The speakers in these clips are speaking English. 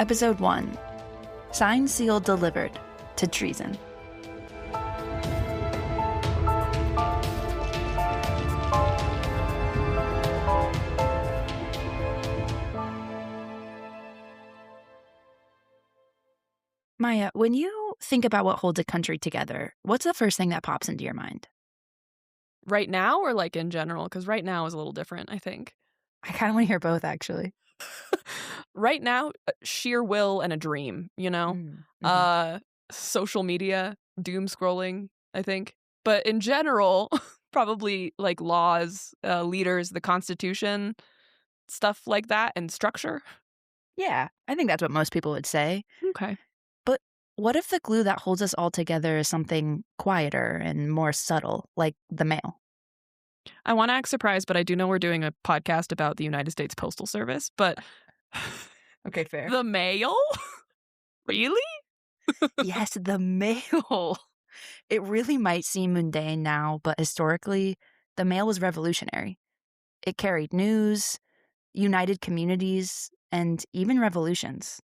Episode 1. Signed, sealed, delivered to Treason. Maia, when you think about what holds a country together, what's the first thing that pops into your mind? Right now or like in general? Because right now is a little different, I think. I kind of want to hear both, actually. Right now, sheer will and a dream, you know? Social media, doom scrolling, I think. But in general, probably like laws, leaders, the Constitution, stuff like that, and structure. Yeah, I think that's what most people would say. Okay. But what if the glue that holds us all together is something quieter and more subtle, like the mail? I want to act surprised, but I do know we're doing a podcast about the United States Postal Service, but... Okay, fair. The mail? Really? Yes, the mail. It really might seem mundane now, but historically, the mail was revolutionary. It carried news, united communities, and even revolutions.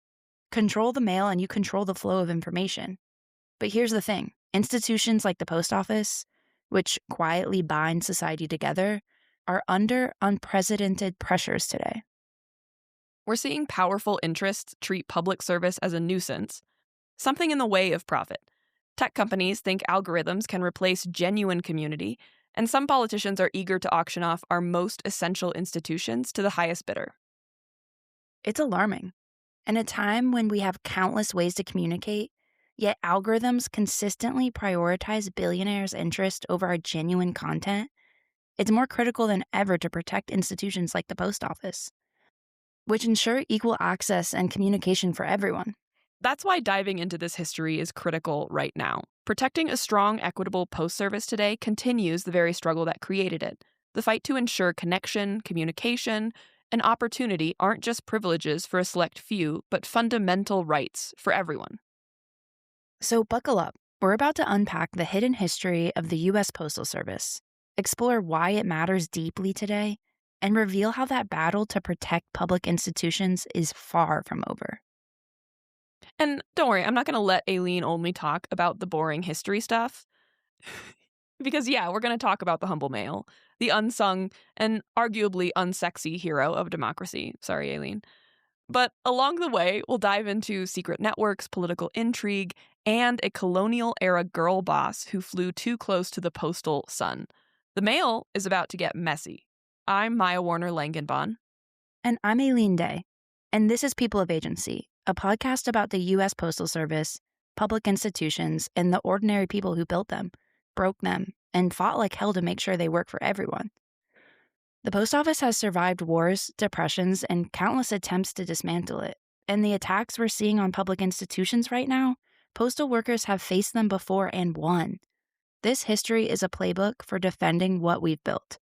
Control the mail and you control the flow of information. But here's the thing. Institutions like the post office, which quietly bind society together, are under unprecedented pressures today. We're seeing powerful interests treat public service as a nuisance, something in the way of profit. Tech companies think algorithms can replace genuine community, and some politicians are eager to auction off our most essential institutions to the highest bidder. It's alarming. In a time when we have countless ways to communicate, yet algorithms consistently prioritize billionaires' interest over our genuine content, it's more critical than ever to protect institutions like the post office, which ensure equal access and communication for everyone. That's why diving into this history is critical right now. Protecting a strong, equitable post service today continues the very struggle that created it. The fight to ensure connection, communication, and opportunity aren't just privileges for a select few, but fundamental rights for everyone. So buckle up. We're about to unpack the hidden history of the U.S. Postal Service, explore why it matters deeply today, and reveal how that battle to protect public institutions is far from over. And don't worry, I'm not going to let Aileen only talk about the boring history stuff. Because, yeah, we're going to talk about the humble male, the unsung and arguably unsexy hero of democracy. Sorry, Aileen. But along the way, we'll dive into secret networks, political intrigue, and a colonial-era girl boss who flew too close to the postal sun. The mail is about to get messy. I'm Maia Warner-Langenbahn. And I'm Aileen Day. And this is People of Agency, a podcast about the U.S. Postal Service, public institutions, and the ordinary people who built them, broke them, and fought like hell to make sure they work for everyone. The post office has survived wars, depressions, and countless attempts to dismantle it. And the attacks we're seeing on public institutions right now, postal workers have faced them before and won. This history is a playbook for defending what we've built.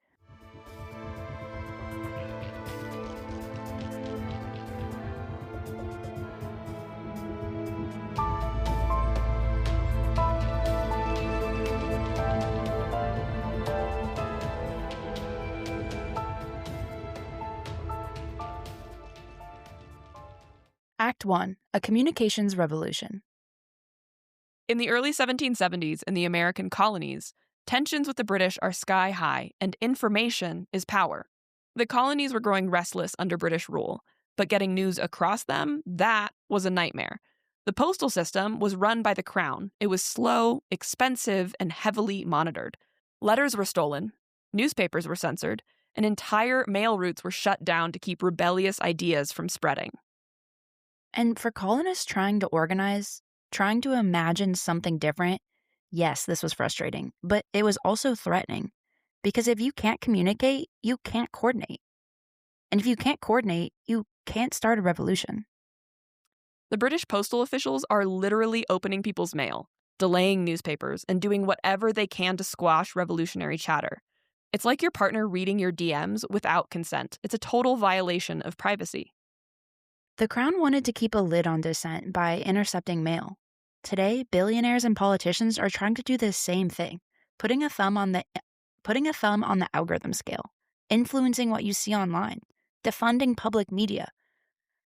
Act 1. A Communications Revolution. In the early 1770s in the American colonies, tensions with the British are sky high, and information is power. The colonies were growing restless under British rule, but getting news across them, that was a nightmare. The postal system was run by the Crown. It was slow, expensive, and heavily monitored. Letters were stolen, newspapers were censored, and entire mail routes were shut down to keep rebellious ideas from spreading. And for colonists trying to organize, trying to imagine something different, yes, this was frustrating, but it was also threatening. Because if you can't communicate, you can't coordinate. And if you can't coordinate, you can't start a revolution. The British postal officials are literally opening people's mail, delaying newspapers, and doing whatever they can to squash revolutionary chatter. It's like your partner reading your DMs without consent. It's a total violation of privacy. The Crown wanted to keep a lid on dissent by intercepting mail. Today, billionaires and politicians are trying to do the same thing, putting a thumb on the algorithm scale, influencing what you see online, defunding public media.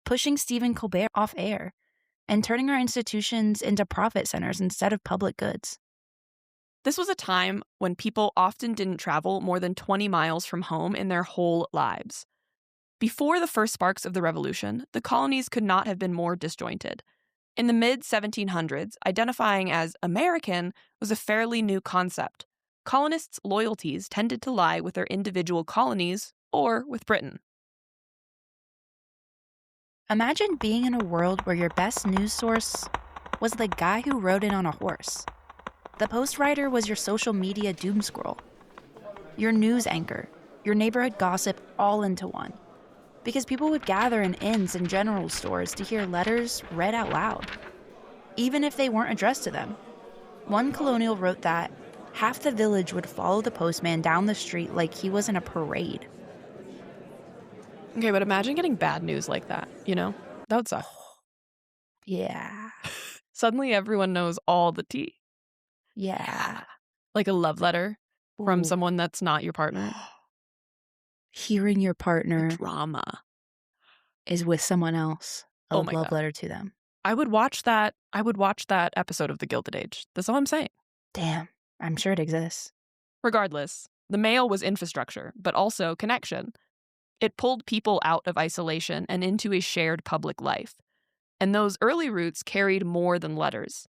pushing Stephen Colbert off air, and turning our institutions into profit centers instead of public goods. This was a time when people often didn't travel more than 20 miles from home in their whole lives. Before the first sparks of the revolution, the colonies could not have been more disjointed. In the mid-1700s, identifying as American was a fairly new concept. Colonists' loyalties tended to lie with their individual colonies or with Britain. Imagine being in a world where your best news source was the guy who rode in on a horse. The post writer was your social media doom scroll, your news anchor, your neighborhood gossip all into one. Because people would gather in inns and general stores to hear letters read out loud, even if they weren't addressed to them. One colonial wrote that half the village would follow the postman down the street like he was in a parade. Okay, but imagine getting bad news like that, That would suck. Yeah. Suddenly everyone knows all the tea. Yeah. Like a love letter from Ooh. someone that's not your partner. Hearing your partner Drama. is with someone else. A Oh my love God. letter to them. I would watch that episode of The Gilded Age. That's all I'm saying. Damn, I'm sure it exists. Regardless, the mail was infrastructure, but also connection. It pulled people out of isolation and into a shared public life. And those early routes carried more than letters.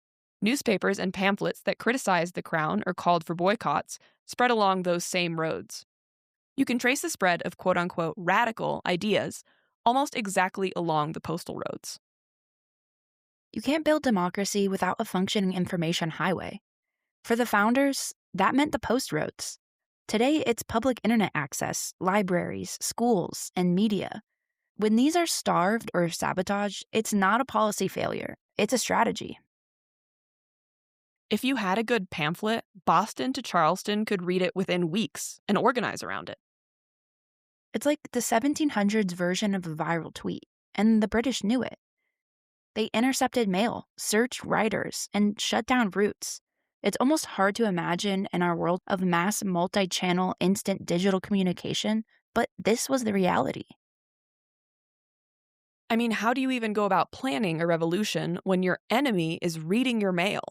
Newspapers and pamphlets that criticized the crown or called for boycotts spread along those same roads. You can trace the spread of quote-unquote radical ideas almost exactly along the postal roads. You can't build democracy without a functioning information highway. For the founders, that meant the post roads. Today, it's public internet access, libraries, schools, and media. When these are starved or sabotaged, it's not a policy failure. It's a strategy. If you had a good pamphlet, Boston to Charleston could read it within weeks and organize around it. It's like the 1700s version of a viral tweet, and the British knew it. They intercepted mail, searched writers, and shut down routes. It's almost hard to imagine in our world of mass multi-channel instant digital communication, but this was the reality. I mean, how do you even go about planning a revolution when your enemy is reading your mail?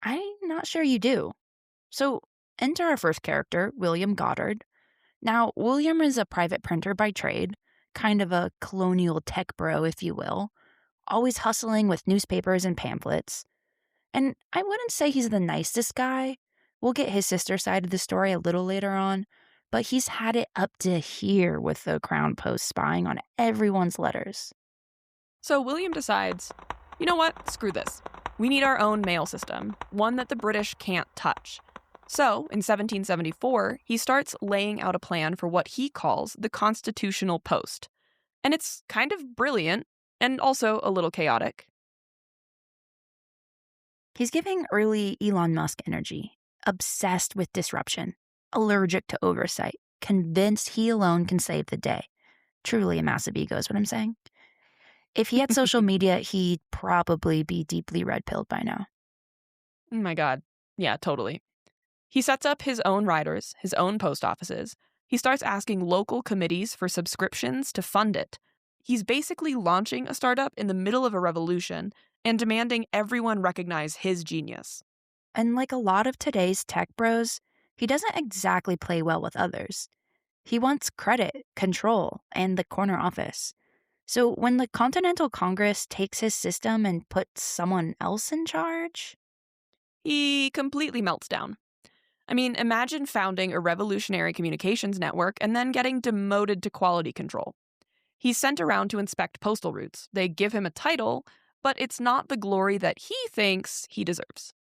I'm not sure you do. So, enter our first character, William Goddard. Now, William is a private printer by trade, kind of a colonial tech bro, if you will, always hustling with newspapers and pamphlets. And I wouldn't say he's the nicest guy. We'll get his sister's side of the story a little later on, but he's had it up to here with the Crown Post spying on everyone's letters. So William decides, you know what, screw this. We need our own mail system, one that the British can't touch. So, in 1774, he starts laying out a plan for what he calls the constitutional post. And it's kind of brilliant, and also a little chaotic. He's giving early Elon Musk energy, obsessed with disruption, allergic to oversight, convinced he alone can save the day. Truly a massive ego is what I'm saying. If he had social media, he'd probably be deeply red-pilled by now. Oh my God. Yeah, totally. He sets up his own riders, his own post offices. He starts asking local committees for subscriptions to fund it. He's basically launching a startup in the middle of a revolution and demanding everyone recognize his genius. And like a lot of today's tech bros, he doesn't exactly play well with others. He wants credit, control, and the corner office. So when the Continental Congress takes his system and puts someone else in charge, he completely melts down. I mean, imagine founding a revolutionary communications network and then getting demoted to quality control. He's sent around to inspect postal routes. They give him a title, but it's not the glory that he thinks he deserves.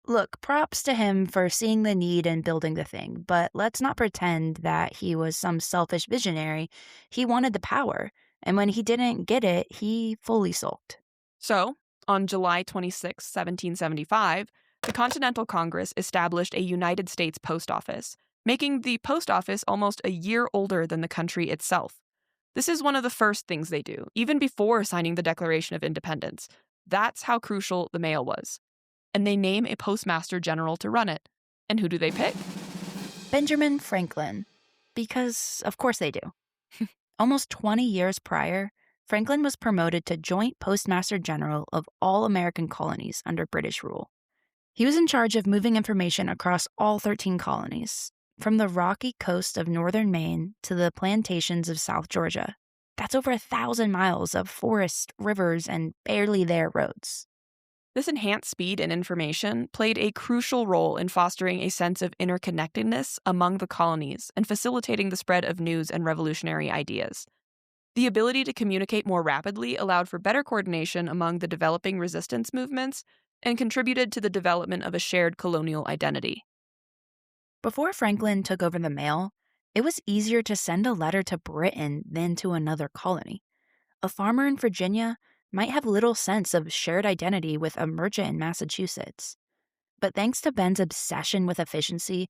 Look, props to him for seeing the need and building the thing, but let's not pretend that he was some selfish visionary. He wanted the power, and when he didn't get it, he fully sulked. So, on July 26, 1775, the Continental Congress established a United States post office, making the post office almost a year older than the country itself. This is one of the first things they do, even before signing the Declaration of Independence. That's how crucial the mail was. And they name a postmaster general to run it. And who do they pick? Benjamin Franklin. Because, of course they do. Almost 20 years prior, Franklin was promoted to Joint Postmaster General of all American colonies under British rule. He was in charge of moving information across all 13 colonies, from the rocky coast of northern Maine to the plantations of South Georgia. That's over 1,000 miles of forest, rivers, and barely there roads. This enhanced speed and information played a crucial role in fostering a sense of interconnectedness among the colonies and facilitating the spread of news and revolutionary ideas. The ability to communicate more rapidly allowed for better coordination among the developing resistance movements and contributed to the development of a shared colonial identity. Before Franklin took over the mail, it was easier to send a letter to Britain than to another colony. A farmer in Virginia might have little sense of shared identity with a merchant in Massachusetts. But thanks to Ben's obsession with efficiency,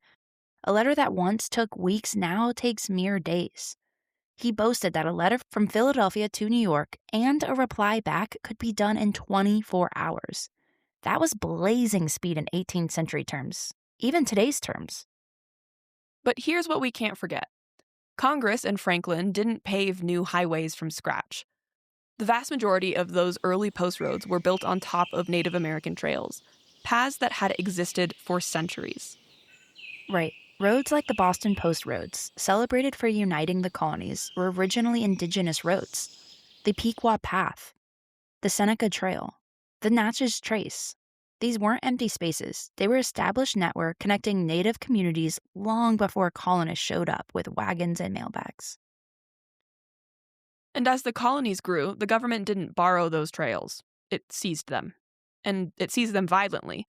a letter that once took weeks now takes mere days. He boasted that a letter from Philadelphia to New York and a reply back could be done in 24 hours. That was blazing speed in 18th century terms, even today's terms. But here's what we can't forget. Congress and Franklin didn't pave new highways from scratch. The vast majority of those early post roads were built on top of Native American trails, paths that had existed for centuries. Right. Roads like the Boston Post roads, celebrated for uniting the colonies, were originally indigenous roads. The Pequot Path, the Seneca Trail, the Natchez Trace. These weren't empty spaces. They were established network connecting Native communities long before colonists showed up with wagons and mailbags. And as the colonies grew, the government didn't borrow those trails. It seized them. And it seized them violently.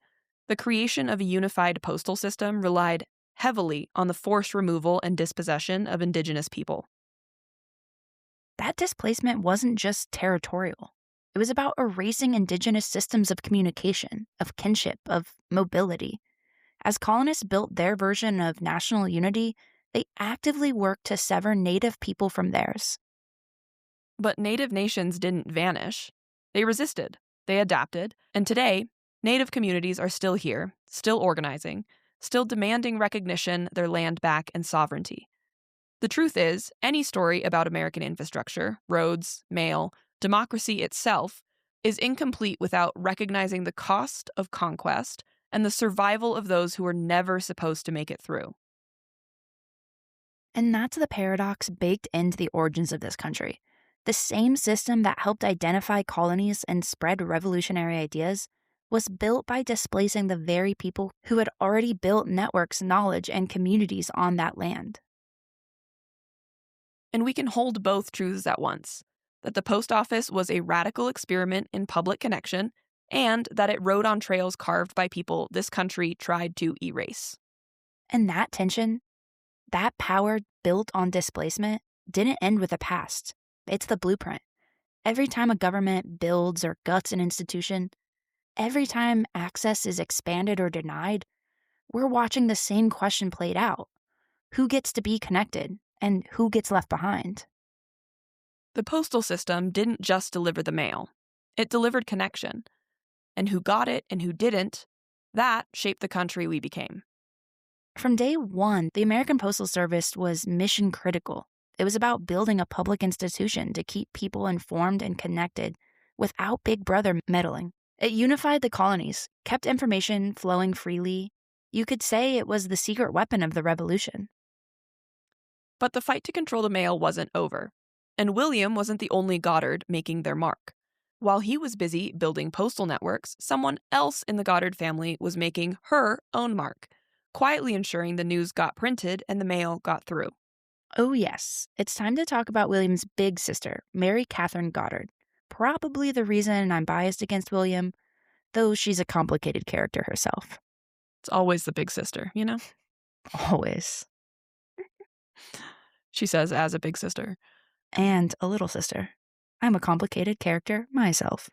The creation of a unified postal system relied heavily on the forced removal and dispossession of indigenous people. That displacement wasn't just territorial. It was about erasing indigenous systems of communication, of kinship, of mobility. As colonists built their version of national unity, they actively worked to sever Native people from theirs. But Native nations didn't vanish. They resisted, they adapted, and today, Native communities are still here, still organizing, still demanding recognition, their land back, and sovereignty. The truth is, any story about American infrastructure, roads, mail, democracy itself, is incomplete without recognizing the cost of conquest and the survival of those who were never supposed to make it through. And that's the paradox baked into the origins of this country. The same system that helped identify colonies and spread revolutionary ideas was built by displacing the very people who had already built networks, knowledge, and communities on that land. And we can hold both truths at once, that the post office was a radical experiment in public connection, and that it rode on trails carved by people this country tried to erase. And that tension, that power built on displacement, didn't end with the past. It's the blueprint. Every time a government builds or guts an institution, every time access is expanded or denied, we're watching the same question played out. Who gets to be connected, and who gets left behind? The postal system didn't just deliver the mail. It delivered connection. And who got it and who didn't, that shaped the country we became. From day one, the American Postal Service was mission critical. It was about building a public institution to keep people informed and connected without Big Brother meddling. It unified the colonies, kept information flowing freely. You could say it was the secret weapon of the Revolution. But the fight to control the mail wasn't over. And William wasn't the only Goddard making their mark. While he was busy building postal networks, someone else in the Goddard family was making her own mark, quietly ensuring the news got printed and the mail got through. Oh yes, it's time to talk about William's big sister, Mary Katharine Goddard. Probably the reason I'm biased against William, though she's a complicated character herself. It's always the big sister, you know? Always. She says as a big sister. And a little sister. I'm a complicated character myself.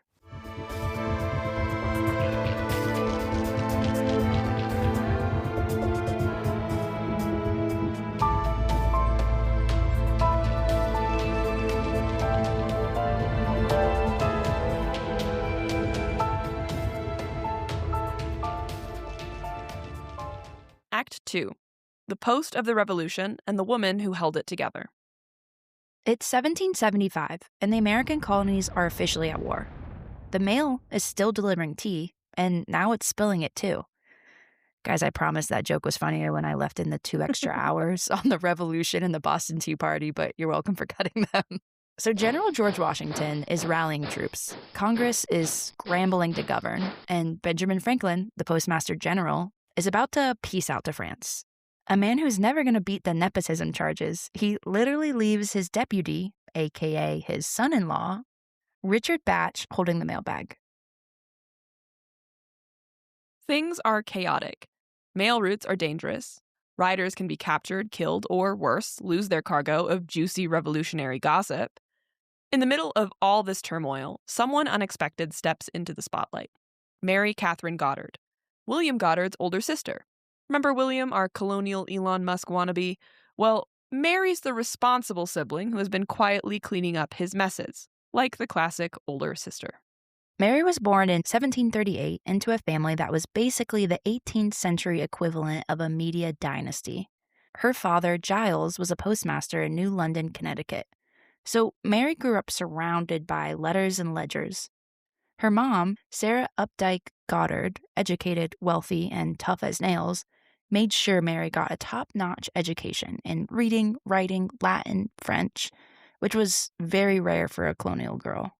Act 2. The Post of the Revolution and the Woman Who Held It Together. It's 1775, and the American colonies are officially at war. The mail is still delivering tea, and now it's spilling it too. Guys, I promise that joke was funnier when I left in the 2 extra hours on the Revolution and the Boston Tea Party, but you're welcome for cutting them. So General George Washington is rallying troops. Congress is scrambling to govern, and Benjamin Franklin, the Postmaster General, is about to peace out to France. A man who's never going to beat the nepotism charges, he literally leaves his deputy, aka his son-in-law, Richard Batch, holding the mailbag. Things are chaotic. Mail routes are dangerous. Riders can be captured, killed, or worse, lose their cargo of juicy revolutionary gossip. In the middle of all this turmoil, someone unexpected steps into the spotlight. Mary Katharine Goddard, William Goddard's older sister. Remember William, our colonial Elon Musk wannabe? Well, Mary's the responsible sibling who has been quietly cleaning up his messes, like the classic older sister. Mary was born in 1738 into a family that was basically the 18th century equivalent of a media dynasty. Her father, Giles, was a postmaster in New London, Connecticut. So Mary grew up surrounded by letters and ledgers. Her mom, Sarah Updike Goddard, educated, wealthy, and tough as nails, made sure Mary got a top-notch education in reading, writing, Latin, French, which was very rare for a colonial girl.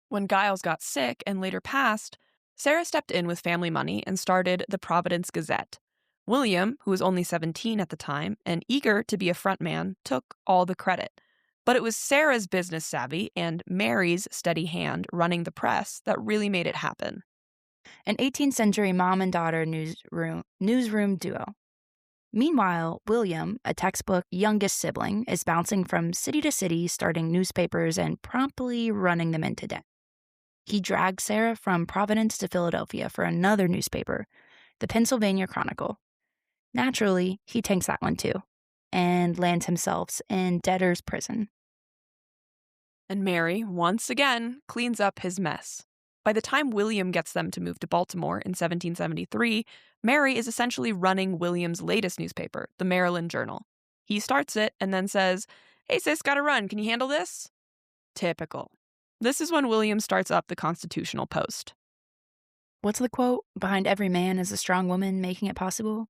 When Giles got sick and later passed, Sarah stepped in with family money and started the Providence Gazette. William, who was only 17 at the time and eager to be a front man, took all the credit. But it was Sarah's business savvy and Mary's steady hand running the press that really made it happen. An 18th century mom and daughter newsroom duo. Meanwhile, William, a textbook youngest sibling, is bouncing from city to city, starting newspapers and promptly running them into debt. He dragged Sarah from Providence to Philadelphia for another newspaper, the Pennsylvania Chronicle. Naturally, he tanks that one too, and lands himself in debtor's prison. And Mary, once again, cleans up his mess. By the time William gets them to move to Baltimore in 1773, Mary is essentially running William's latest newspaper, the Maryland Journal. He starts it and then says, "Hey sis, gotta run, can you handle this?" Typical. This is when William starts up the Constitutional Post. What's the quote? "Behind every man is a strong woman making it possible."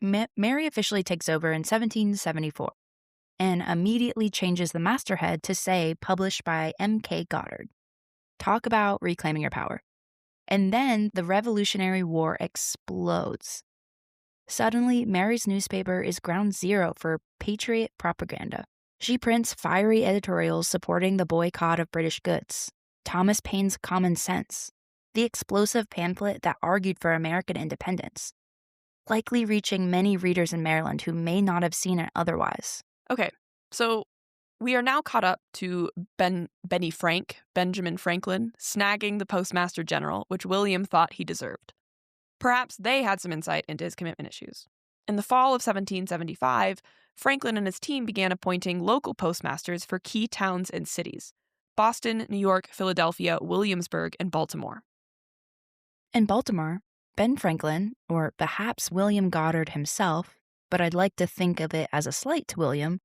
Mary officially takes over in 1774 and immediately changes the masthead to say published by M.K. Goddard. Talk about reclaiming your power. And then the Revolutionary War explodes. Suddenly, Mary's newspaper is ground zero for patriot propaganda. She prints fiery editorials supporting the boycott of British goods, Thomas Paine's Common Sense, the explosive pamphlet that argued for American independence, likely reaching many readers in Maryland who may not have seen it otherwise. Okay, so we are now caught up to Benjamin Franklin, snagging the Postmaster General, which William thought he deserved. Perhaps they had some insight into his commitment issues. In the fall of 1775, Franklin and his team began appointing local postmasters for key towns and cities: Boston, New York, Philadelphia, Williamsburg, and Baltimore. In Baltimore, Ben Franklin, or perhaps William Goddard himself, but I'd like to think of it as a slight to William,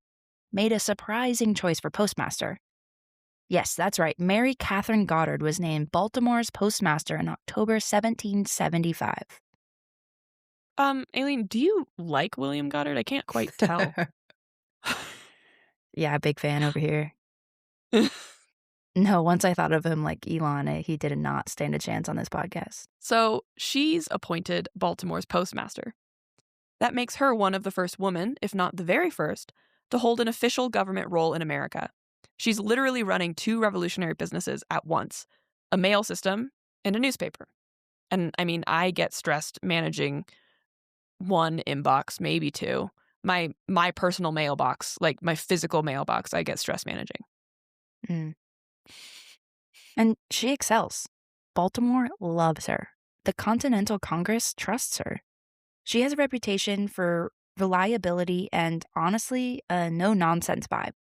made a surprising choice for postmaster. Yes, that's right. Mary Katharine Goddard was named Baltimore's postmaster in October 1775. Aileen, do you like William Goddard? I can't quite tell. Yeah, big fan over here. No, once I thought of him like Elon, he did not stand a chance on this podcast. So she's appointed Baltimore's postmaster. That makes her one of the first women, if not the very first, to hold an official government role in America. She's literally running 2 revolutionary businesses at once, a mail system and a newspaper. And I mean, I get stressed managing 1 inbox, maybe 2. My personal mailbox, like my physical mailbox, I get stressed managing. And she excels. Baltimore loves her. The Continental Congress trusts her. She has a reputation for reliability and, honestly, a no-nonsense vibe.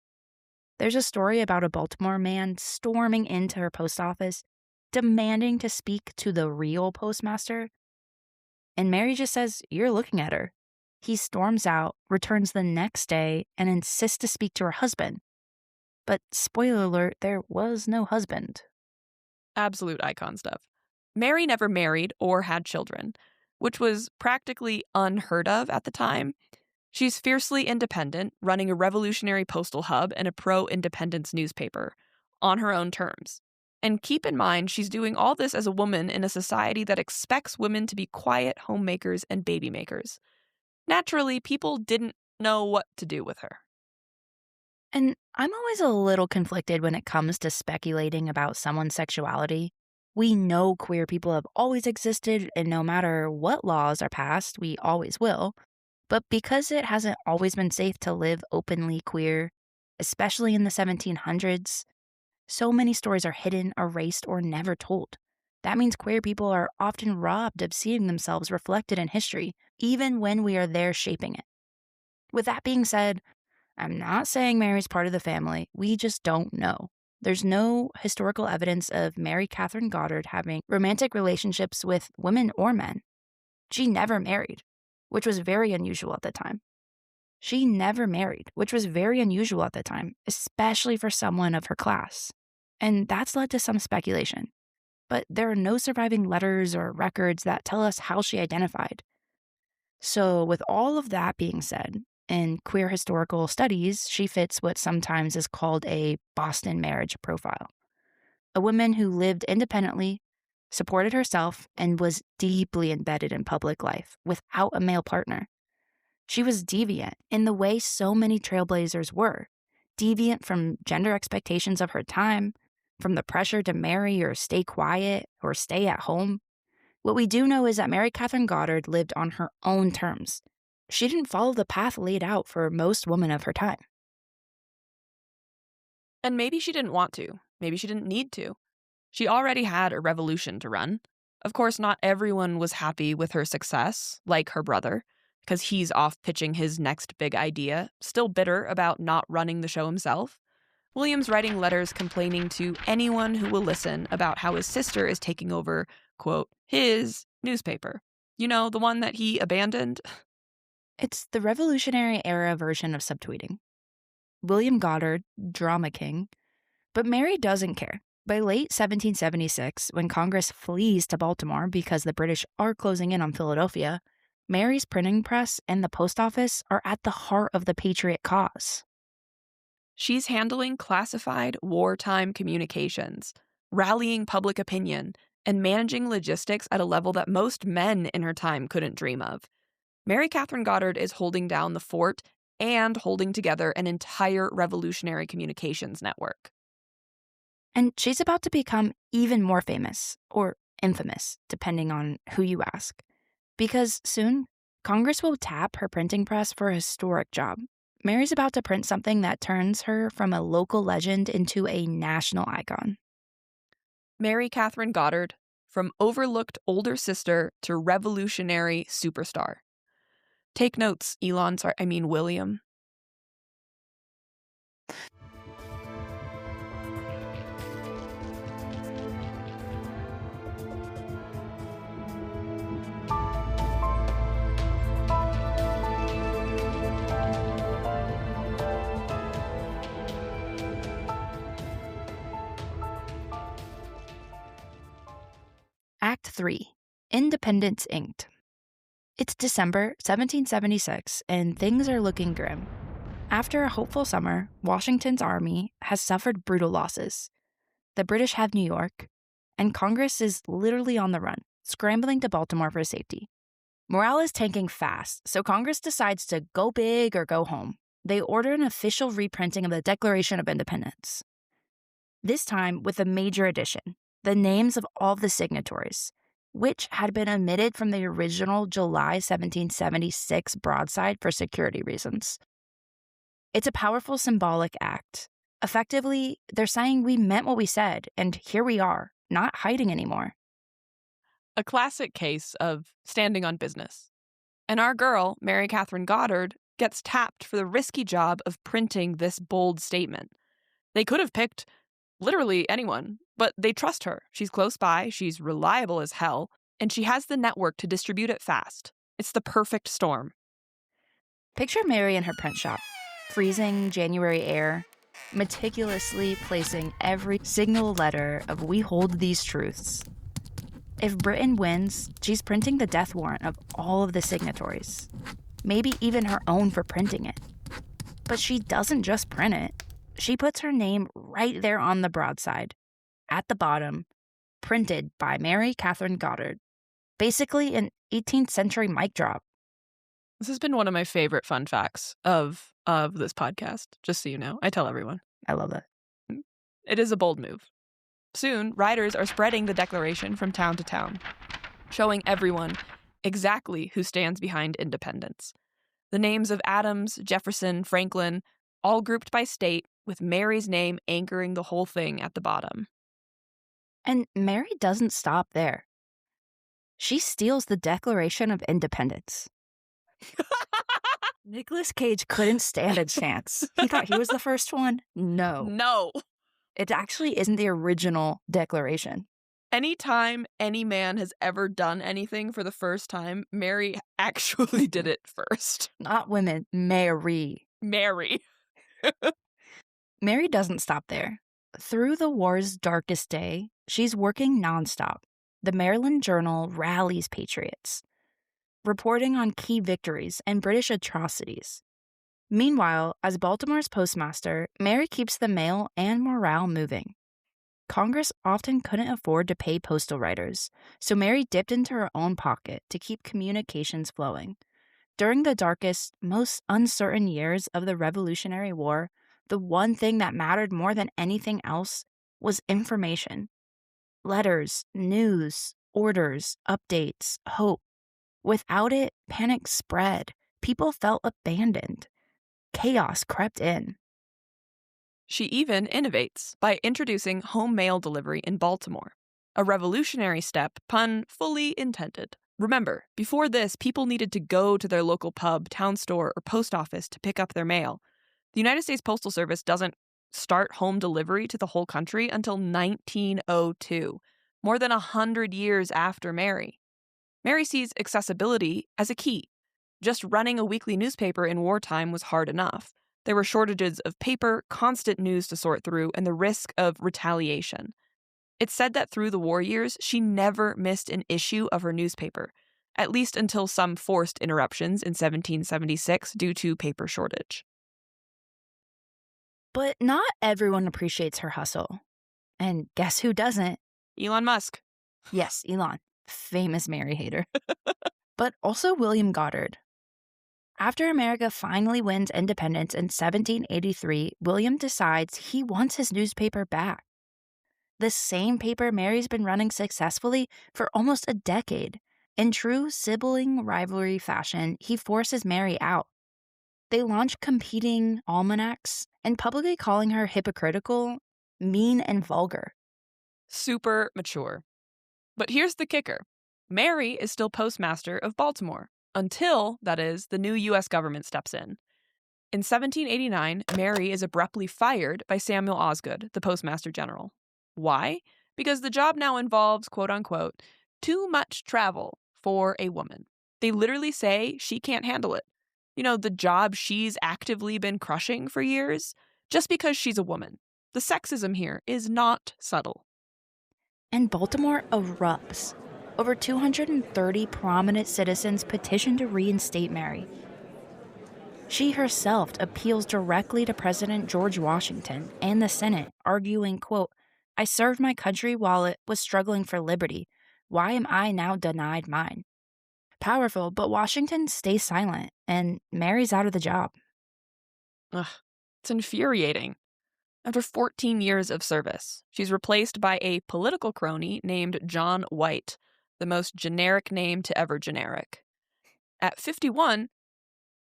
There's a story about a Baltimore man storming into her post office, demanding to speak to the real postmaster. And Mary just says, "You're looking at her." He storms out, returns the next day, and insists to speak to her husband. But spoiler alert, there was no husband. Absolute icon stuff. Mary never married or had children, which was practically unheard of at the time. She's fiercely independent, running a revolutionary postal hub and a pro-independence newspaper on her own terms. And keep in mind, she's doing all this as a woman in a society that expects women to be quiet homemakers and baby makers. Naturally, people didn't know what to do with her. And I'm always a little conflicted when it comes to speculating about someone's sexuality. We know queer people have always existed, and no matter what laws are passed, we always will. But because it hasn't always been safe to live openly queer, especially in the 1700s, so many stories are hidden, erased, or never told. That means queer people are often robbed of seeing themselves reflected in history, even when we are there shaping it. With that being said, I'm not saying Mary's part of the family. We just don't know. There's no historical evidence of Mary Katharine Goddard having romantic relationships with women or men. She never married, which was very unusual at the time. Especially for someone of her class. And that's led to some speculation. But there are no surviving letters or records that tell us how she identified. So, with all of that being said, in queer historical studies, she fits what sometimes is called a Boston marriage profile. A woman who lived independently, supported herself, and was deeply embedded in public life without a male partner. She was deviant in the way so many trailblazers were, deviant from gender expectations of her time, from the pressure to marry or stay quiet or stay at home. What we do know is that Mary Katharine Goddard lived on her own terms. She didn't follow the path laid out for most women of her time. And maybe she didn't want to. Maybe she didn't need to. She already had a revolution to run. Of course, not everyone was happy with her success, like her brother, because he's off pitching his next big idea, still bitter about not running the show himself. William's writing letters complaining to anyone who will listen about how his sister is taking over, quote, his newspaper. You know, the one that he abandoned. It's the Revolutionary era version of subtweeting. William Goddard, drama king. But Mary doesn't care. By late 1776, when Congress flees to Baltimore because the British are closing in on Philadelphia, Mary's printing press and the post office are at the heart of the Patriot cause. She's handling classified wartime communications, rallying public opinion, and managing logistics at a level that most men in her time couldn't dream of. Mary Katharine Goddard is holding down the fort and holding together an entire revolutionary communications network. And she's about to become even more famous, or infamous, depending on who you ask. Because soon, Congress will tap her printing press for a historic job. Mary's about to print something that turns her from a local legend into a national icon. Mary Katharine Goddard, from overlooked older sister to revolutionary superstar. Take notes, William. Act 3. Independence Inked. It's December 1776, and things are looking grim. After a hopeful summer, Washington's army has suffered brutal losses. The British have New York, and Congress is literally on the run, scrambling to Baltimore for safety. Morale is tanking fast, so Congress decides to go big or go home. They order an official reprinting of the Declaration of Independence. This time with a major addition: the names of all the signatories, which had been omitted from the original July 1776 broadside for security reasons. It's a powerful symbolic act. Effectively, they're saying we meant what we said, and here we are, not hiding anymore. A classic case of standing on business. And our girl, Mary Katharine Goddard, gets tapped for the risky job of printing this bold statement. They could have picked literally anyone, but they trust her. She's close by, she's reliable as hell, and she has the network to distribute it fast. It's the perfect storm. Picture Mary in her print shop, freezing January air, meticulously placing every single letter of "We hold these truths." If Britain wins, she's printing the death warrant of all of the signatories, maybe even her own for printing it. But she doesn't just print it. She puts her name right there on the broadside, at the bottom, printed by Mary Katharine Goddard. Basically an 18th century mic drop. This has been one of my favorite fun facts of this podcast, just so you know. I tell everyone. I love that. It is a bold move. Soon, riders are spreading the Declaration from town to town, showing everyone exactly who stands behind independence. The names of Adams, Jefferson, Franklin, all grouped by state, with Mary's name anchoring the whole thing at the bottom. And Mary doesn't stop there. She steals the Declaration of Independence. Nicolas Cage couldn't stand a chance. He thought he was the first one. No. It actually isn't the original Declaration. Anytime any man has ever done anything for the first time, Mary actually did it first. Not women. Mary. Mary doesn't stop there. Through the war's darkest day, she's working nonstop. The Maryland Journal rallies patriots, reporting on key victories and British atrocities. Meanwhile, as Baltimore's postmaster, Mary keeps the mail and morale moving. Congress often couldn't afford to pay postal writers, so Mary dipped into her own pocket to keep communications flowing. During the darkest, most uncertain years of the Revolutionary War, the one thing that mattered more than anything else was information. Letters, news, orders, updates, hope. Without it, panic spread. People felt abandoned. Chaos crept in. She even innovates by introducing home mail delivery in Baltimore, a revolutionary step, pun fully intended. Remember, before this, people needed to go to their local pub, town store, or post office to pick up their mail. The United States Postal Service doesn't start home delivery to the whole country until 1902, more than 100 years after Mary. Mary sees accessibility as a key. Just running a weekly newspaper in wartime was hard enough. There were shortages of paper, constant news to sort through, and the risk of retaliation. It's said that through the war years, she never missed an issue of her newspaper, at least until some forced interruptions in 1776 due to paper shortage. But not everyone appreciates her hustle. And guess who doesn't? Elon Musk. Yes, Elon. Famous Mary hater. But also William Goddard. After America finally wins independence in 1783, William decides he wants his newspaper back. The same paper Mary's been running successfully for almost a decade. In true sibling rivalry fashion, he forces Mary out. They launch competing almanacs and publicly calling her hypocritical, mean, and vulgar. Super mature. But here's the kicker. Mary is still postmaster of Baltimore, until, that is, the new U.S. government steps in. In 1789, Mary is abruptly fired by Samuel Osgood, the postmaster general. Why? Because the job now involves, quote-unquote, too much travel for a woman. They literally say she can't handle it. You know, the job she's actively been crushing for years, just because she's a woman. The sexism here is not subtle. And Baltimore erupts. Over 230 prominent citizens petition to reinstate Mary. She herself appeals directly to President George Washington and the Senate, arguing, quote, "I served my country while it was struggling for liberty. Why am I now denied mine?" Powerful, but Washington stays silent, and Mary's out of the job. Ugh, it's infuriating. After 14 years of service, she's replaced by a political crony named John White, the most generic name to ever generic. At 51,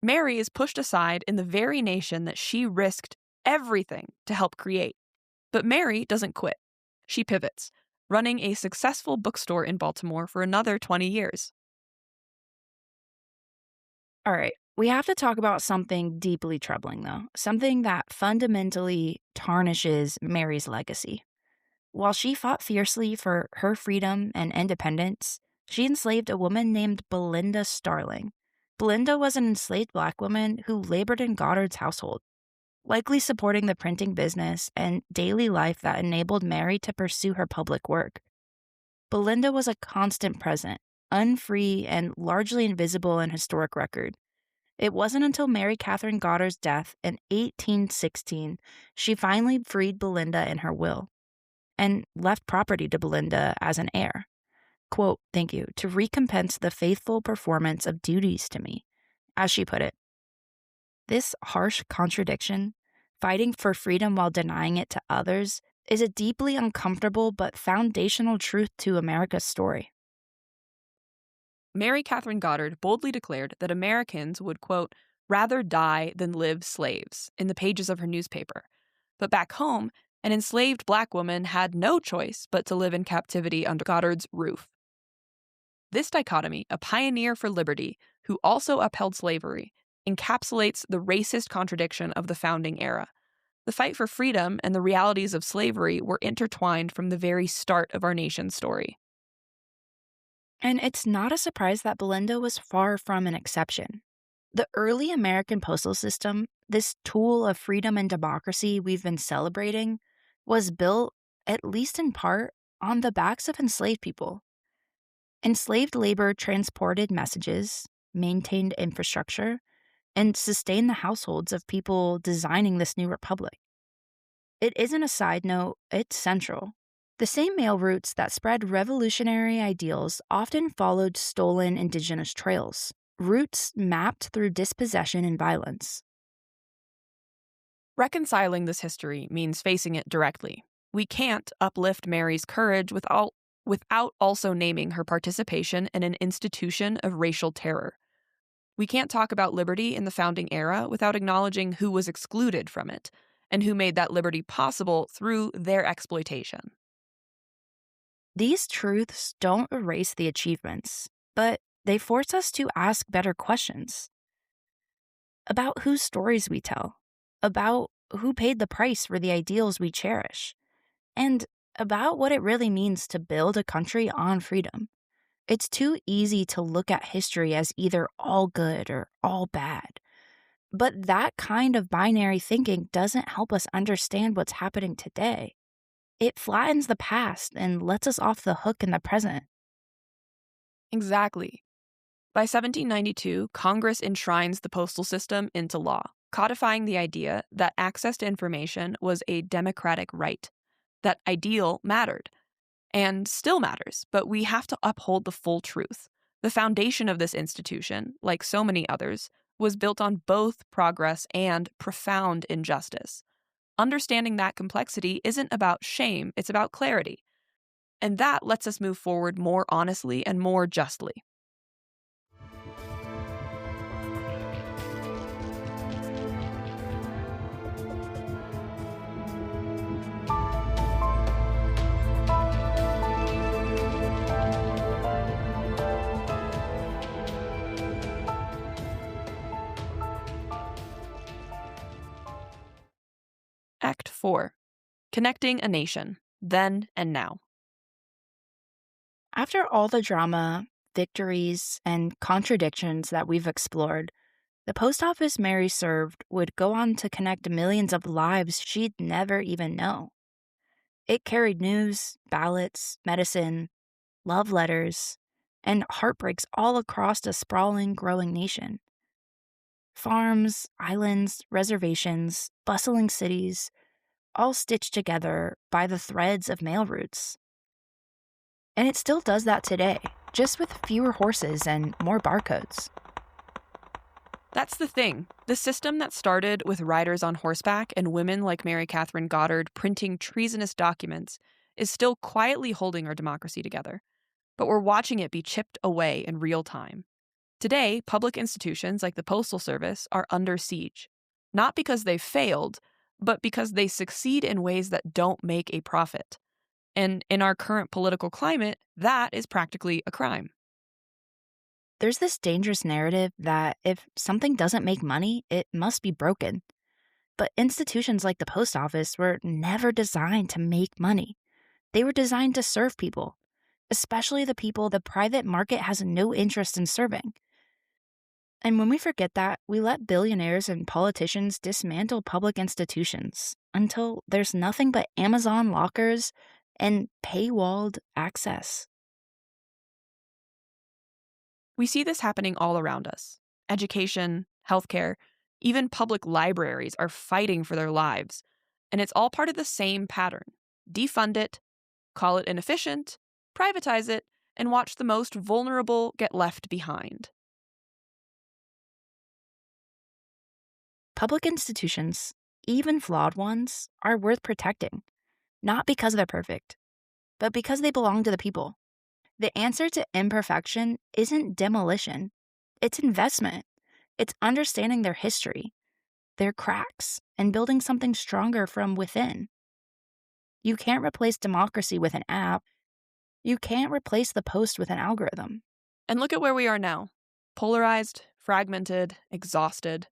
Mary is pushed aside in the very nation that she risked everything to help create. But Mary doesn't quit. She pivots, running a successful bookstore in Baltimore for another 20 years. All right, we have to talk about something deeply troubling, though. Something that fundamentally tarnishes Mary's legacy. While she fought fiercely for her freedom and independence, she enslaved a woman named Belinda Starling. Belinda was an enslaved Black woman who labored in Goddard's household, likely supporting the printing business and daily life that enabled Mary to pursue her public work. Belinda was a constant present, unfree, and largely invisible in historic record. It wasn't until Mary Katharine Goddard's death in 1816 she finally freed Belinda in her will and left property to Belinda as an heir. Quote, thank you, to recompense the faithful performance of duties to me, as she put it. This harsh contradiction, fighting for freedom while denying it to others, is a deeply uncomfortable but foundational truth to America's story. Mary Katharine Goddard boldly declared that Americans would, quote, rather die than live slaves in the pages of her newspaper. But back home, an enslaved Black woman had no choice but to live in captivity under Goddard's roof. This dichotomy, a pioneer for liberty who also upheld slavery, encapsulates the racist contradiction of the founding era. The fight for freedom and the realities of slavery were intertwined from the very start of our nation's story. And it's not a surprise that Belinda was far from an exception. The early American postal system, this tool of freedom and democracy we've been celebrating, was built, at least in part, on the backs of enslaved people. Enslaved labor transported messages, maintained infrastructure, and sustained the households of people designing this new republic. It isn't a side note, it's central. The same mail routes that spread revolutionary ideals often followed stolen Indigenous trails, routes mapped through dispossession and violence. Reconciling this history means facing it directly. We can't uplift Mary's courage without also naming her participation in an institution of racial terror. We can't talk about liberty in the founding era without acknowledging who was excluded from it and who made that liberty possible through their exploitation. These truths don't erase the achievements, but they force us to ask better questions about whose stories we tell, about who paid the price for the ideals we cherish, and about what it really means to build a country on freedom. It's too easy to look at history as either all good or all bad. But that kind of binary thinking doesn't help us understand what's happening today. It flattens the past and lets us off the hook in the present. Exactly. By 1792, Congress enshrines the postal system into law, codifying the idea that access to information was a democratic right. That ideal mattered, and still matters, but we have to uphold the full truth. The foundation of this institution, like so many others, was built on both progress and profound injustice. Understanding that complexity isn't about shame, it's about clarity. And that lets us move forward more honestly and more justly. Act 4. Connecting a Nation, Then and Now. After all the drama, victories, and contradictions that we've explored, the post office Mary served would go on to connect millions of lives she'd never even know. It carried news, ballots, medicine, love letters, and heartbreaks all across a sprawling, growing nation. Farms, islands, reservations, bustling cities, all stitched together by the threads of mail routes. And it still does that today, just with fewer horses and more barcodes. That's the thing. The system that started with riders on horseback and women like Mary Katharine Goddard printing treasonous documents is still quietly holding our democracy together. But we're watching it be chipped away in real time. Today, public institutions like the Postal Service are under siege. Not because they've failed, but because they succeed in ways that don't make a profit. And in our current political climate, that is practically a crime. There's this dangerous narrative that if something doesn't make money, it must be broken. But institutions like the post office were never designed to make money. They were designed to serve people, especially the people the private market has no interest in serving. And when we forget that, we let billionaires and politicians dismantle public institutions until there's nothing but Amazon lockers and paywalled access. We see this happening all around us. Education, healthcare, even public libraries are fighting for their lives. And it's all part of the same pattern. Defund it, call it inefficient, privatize it, and watch the most vulnerable get left behind. Public institutions, even flawed ones, are worth protecting, not because they're perfect, but because they belong to the people. The answer to imperfection isn't demolition, it's investment. It's understanding their history, their cracks, and building something stronger from within. You can't replace democracy with an app. You can't replace the Post with an algorithm. And look at where we are now. Polarized, fragmented, exhausted.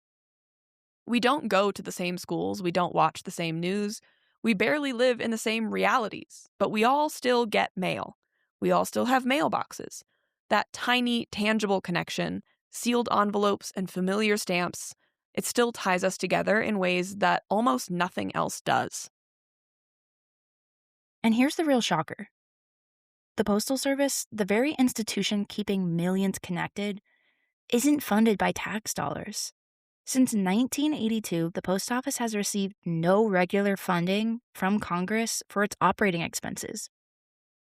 We don't go to the same schools, we don't watch the same news, we barely live in the same realities, but we all still get mail. We all still have mailboxes. That tiny, tangible connection, sealed envelopes and familiar stamps, it still ties us together in ways that almost nothing else does. And here's the real shocker. The Postal Service, the very institution keeping millions connected, isn't funded by tax dollars. Since 1982, the Post Office has received no regular funding from Congress for its operating expenses.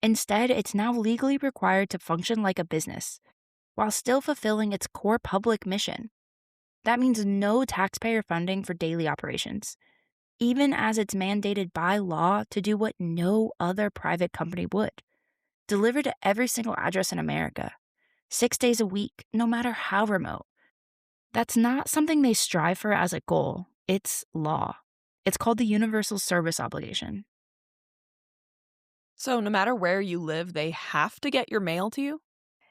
Instead, it's now legally required to function like a business, while still fulfilling its core public mission. That means no taxpayer funding for daily operations, even as it's mandated by law to do what no other private company would: deliver to every single address in America, 6 days a week, no matter how remote. That's not something they strive for as a goal. It's law. It's called the Universal Service Obligation. So no matter where you live, they have to get your mail to you?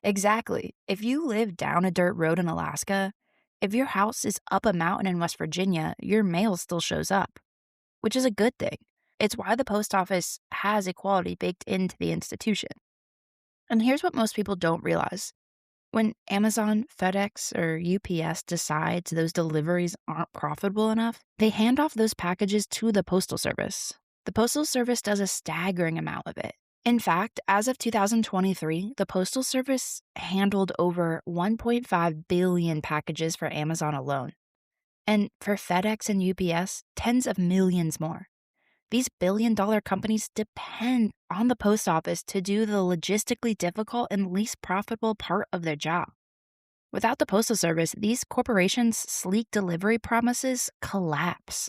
Exactly. If you live down a dirt road in Alaska, if your house is up a mountain in West Virginia, your mail still shows up, which is a good thing. It's why the post office has equality baked into the institution. And here's what most people don't realize. When Amazon, FedEx, or UPS decides those deliveries aren't profitable enough, they hand off those packages to the Postal Service. The Postal Service does a staggering amount of it. In fact, as of 2023, the Postal Service handled over 1.5 billion packages for Amazon alone. And for FedEx and UPS, tens of millions more. These billion-dollar companies depend on the post office to do the logistically difficult and least profitable part of their job. Without the Postal Service, these corporations' sleek delivery promises collapse.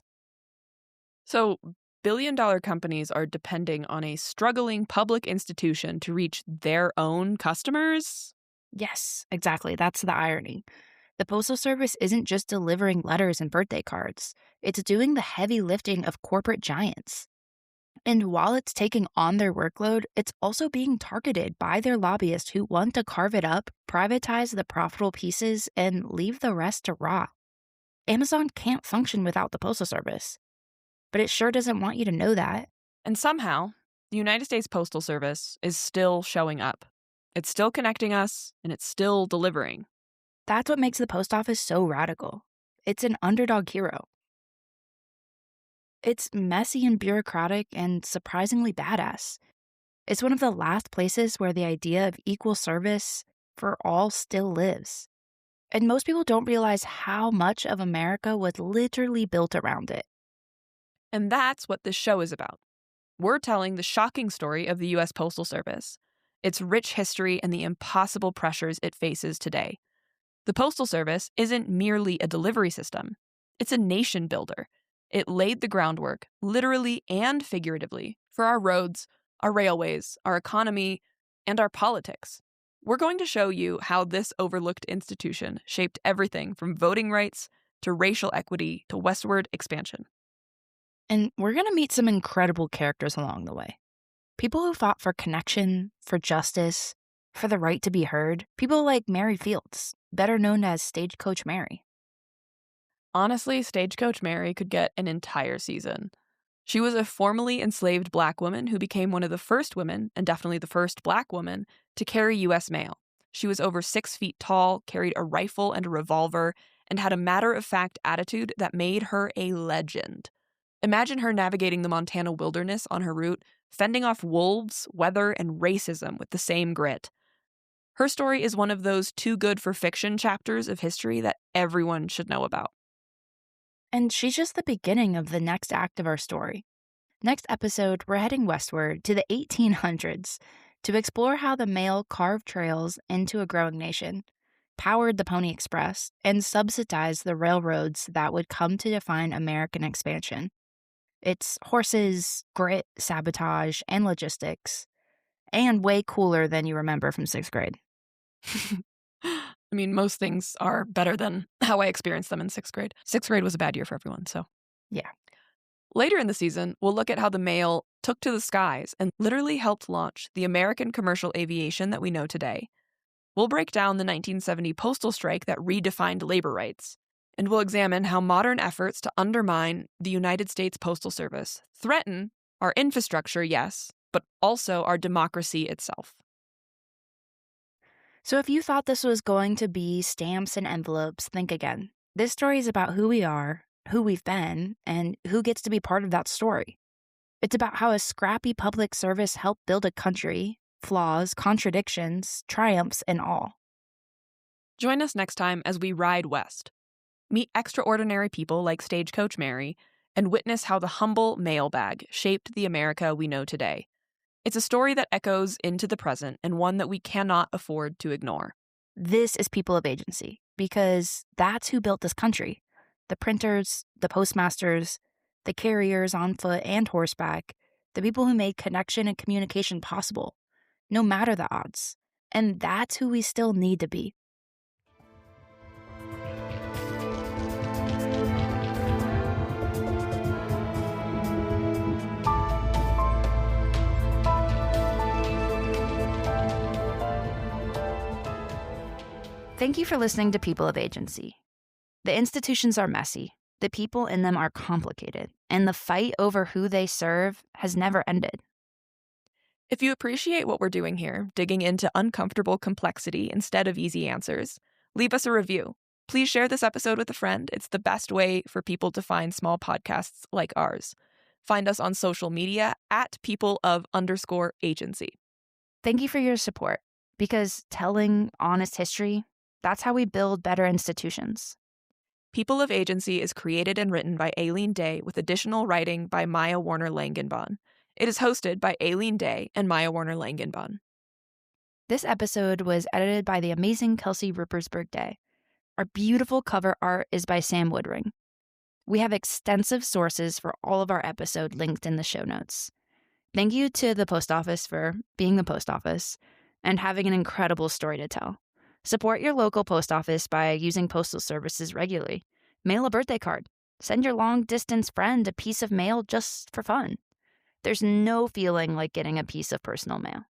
So, billion-dollar companies are depending on a struggling public institution to reach their own customers? Yes, exactly. That's the irony. The Postal Service isn't just delivering letters and birthday cards. It's doing the heavy lifting of corporate giants. And while it's taking on their workload, it's also being targeted by their lobbyists who want to carve it up, privatize the profitable pieces, and leave the rest to rot. Amazon can't function without the Postal Service. But it sure doesn't want you to know that. And somehow, the United States Postal Service is still showing up. It's still connecting us, and it's still delivering. That's what makes the post office so radical. It's an underdog hero. It's messy and bureaucratic and surprisingly badass. It's one of the last places where the idea of equal service for all still lives. And most people don't realize how much of America was literally built around it. And that's what this show is about. We're telling the shocking story of the U.S. Postal Service, its rich history, and the impossible pressures it faces today. The Postal Service isn't merely a delivery system. It's a nation builder. It laid the groundwork, literally and figuratively, for our roads, our railways, our economy, and our politics. We're going to show you how this overlooked institution shaped everything from voting rights to racial equity to westward expansion. And we're going to meet some incredible characters along the way. People who fought for connection, for justice, for the right to be heard. People like Mary Fields, better known as Stagecoach Mary. Honestly, Stagecoach Mary could get an entire season. She was a formerly enslaved Black woman who became one of the first women, and definitely the first Black woman, to carry U.S. mail. She was over 6 feet tall, carried a rifle and a revolver, and had a matter-of-fact attitude that made her a legend. Imagine her navigating the Montana wilderness on her route, fending off wolves, weather, and racism with the same grit. Her story is one of those too-good-for-fiction chapters of history that everyone should know about. And she's just the beginning of the next act of our story. Next episode, we're heading westward to the 1800s to explore how the mail carved trails into a growing nation, powered the Pony Express, and subsidized the railroads that would come to define American expansion. It's horses, grit, sabotage, and logistics, and way cooler than you remember from 6th grade. I mean, most things are better than how I experienced them in 6th grade. 6th grade was a bad year for everyone, so. Yeah. Later in the season, we'll look at how the mail took to the skies and literally helped launch the American commercial aviation that we know today. We'll break down the 1970 postal strike that redefined labor rights, and we'll examine how modern efforts to undermine the United States Postal Service threaten our infrastructure, yes, but also our democracy itself. So if you thought this was going to be stamps and envelopes, think again. This story is about who we are, who we've been, and who gets to be part of that story. It's about how a scrappy public service helped build a country, flaws, contradictions, triumphs, and all. Join us next time as we ride west. Meet extraordinary people like Stagecoach Mary, and witness how the humble mailbag shaped the America we know today. It's a story that echoes into the present and one that we cannot afford to ignore. This is People of Agency, because that's who built this country. The printers, the postmasters, the carriers on foot and horseback, the people who made connection and communication possible, no matter the odds. And that's who we still need to be. Thank you for listening to People of Agency. The institutions are messy, the people in them are complicated, and the fight over who they serve has never ended. If you appreciate what we're doing here, digging into uncomfortable complexity instead of easy answers, leave us a review. Please share this episode with a friend. It's the best way for people to find small podcasts like ours. Find us on social media at people_of_agency. Thank you for your support, because telling honest history, that's how we build better institutions. People of Agency is created and written by Aileen Day with additional writing by Maia Warner-Langenbahn. It is hosted by Aileen Day and Maia Warner-Langenbahn. This episode was edited by the amazing Kelsey Ruppersberg Day. Our beautiful cover art is by Sam Woodring. We have extensive sources for all of our episode linked in the show notes. Thank you to the post office for being the post office and having an incredible story to tell. Support your local post office by using postal services regularly. Mail a birthday card. Send your long-distance friend a piece of mail just for fun. There's no feeling like getting a piece of personal mail.